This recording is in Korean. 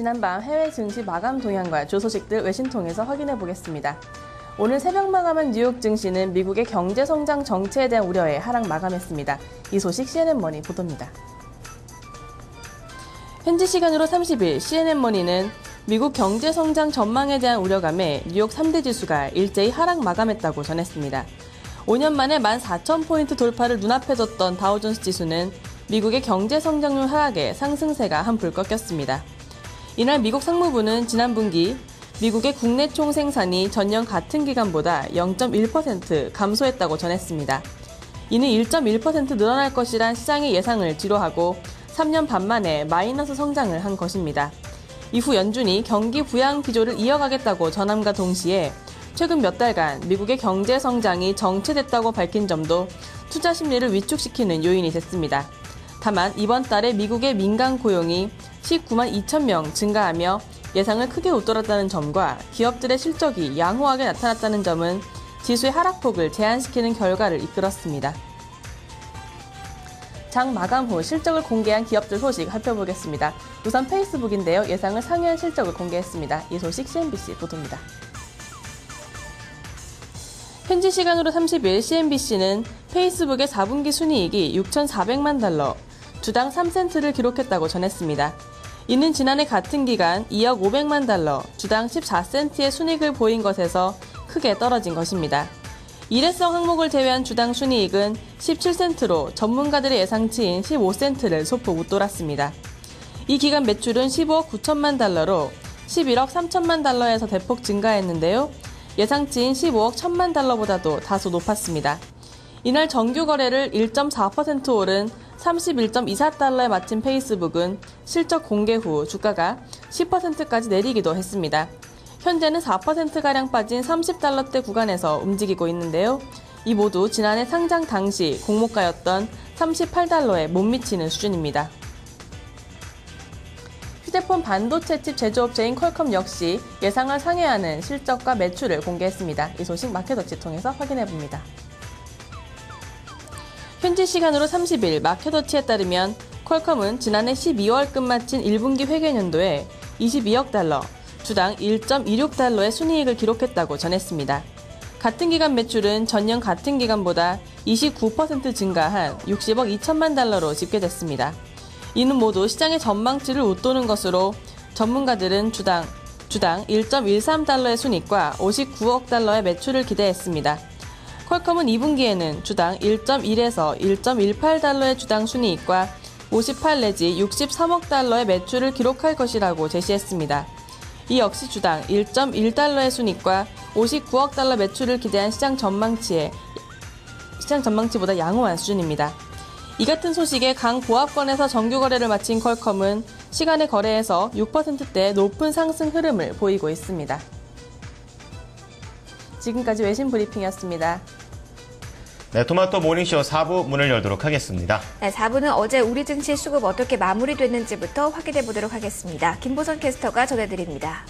지난밤 해외 증시 마감 동향과 주 소식들 외신 통해서 확인해 보겠습니다. 오늘 새벽 마감한 뉴욕 증시는 미국의 경제 성장 정체에 대한 우려에 하락 마감했습니다. 이 소식 CNN머니 보도입니다. 현지 시간으로 30일 CNN머니는 미국 경제 성장 전망에 대한 우려감에 뉴욕 3대 지수가 일제히 하락 마감했다고 전했습니다. 5년 만에 14,000포인트 돌파를 눈앞에 뒀던 다우존스 지수는 미국의 경제 성장률 하락에 상승세가 한풀 꺾였습니다. 이날 미국 상무부는 지난 분기 미국의 국내 총생산이 전년 같은 기간보다 0.1% 감소했다고 전했습니다. 이는 1.1% 늘어날 것이란 시장의 예상을 뒤로하고 3년 반 만에 마이너스 성장을 한 것입니다. 이후 연준이 경기 부양 기조를 이어가겠다고 전함과 동시에 최근 몇 달간 미국의 경제 성장이 정체됐다고 밝힌 점도 투자 심리를 위축시키는 요인이 됐습니다. 다만 이번 달에 미국의 민간 고용이 19만 2천 명 증가하며 예상을 크게 웃돌았다는 점과 기업들의 실적이 양호하게 나타났다는 점은 지수의 하락폭을 제한시키는 결과를 이끌었습니다. 장 마감 후 실적을 공개한 기업들 소식 살펴보겠습니다. 우선 페이스북인데요. 예상을 상회한 실적을 공개했습니다. 이 소식 CNBC 보도입니다. 현지 시간으로 30일 CNBC는 페이스북의 4분기 순이익이 6,400만 달러, 주당 3센트를 기록했다고 전했습니다. 이는 지난해 같은 기간 2억 500만 달러, 주당 14센트의 순이익을 보인 것에서 크게 떨어진 것입니다. 일회성 항목을 제외한 주당 순이익은 17센트로 전문가들의 예상치인 15센트를 소폭 웃돌았습니다. 이 기간 매출은 15억 9천만 달러로 11억 3천만 달러에서 대폭 증가했는데요. 예상치인 15억 1천만 달러보다도 다소 높았습니다. 이날 정규 거래를 1.4% 오른 31.24달러에 마친 페이스북은 실적 공개 후 주가가 10%까지 내리기도 했습니다. 현재는 4%가량 빠진 30달러대 구간에서 움직이고 있는데요. 이 모두 지난해 상장 당시 공모가였던 38달러에 못 미치는 수준입니다. 휴대폰 반도체 칩 제조업체인 퀄컴 역시 예상을 상회하는 실적과 매출을 공개했습니다. 이 소식 마켓워치 통해서 확인해봅니다. 현지 시간으로 30일 마켓워치에 따르면 퀄컴은 지난해 12월 끝마친 1분기 회계연도에 22억 달러, 주당 1.26달러의 순이익을 기록했다고 전했습니다. 같은 기간 매출은 전년 같은 기간보다 29% 증가한 60억 2천만 달러로 집계됐습니다. 이는 모두 시장의 전망치를 웃도는 것으로 전문가들은 주당 1.13달러의 순이익과 59억 달러의 매출을 기대했습니다. 퀄컴은 2분기에는 주당 1.1에서 1.18달러의 주당 순이익과 58 내지 63억 달러의 매출을 기록할 것이라고 제시했습니다. 이 역시 주당 1.1달러의 순이익과 59억 달러 매출을 기대한 시장 전망치보다 양호한 수준입니다. 이 같은 소식에 강보합권에서 정규 거래를 마친 퀄컴은 시간의 거래에서 6%대 높은 상승 흐름을 보이고 있습니다. 지금까지 외신 브리핑이었습니다. 네, 토마토 모닝쇼 4부 문을 열도록 하겠습니다. 네, 4부는 어제 우리 증시 수급 어떻게 마무리됐는지부터 확인해 보도록 하겠습니다. 김보선 캐스터가 전해드립니다.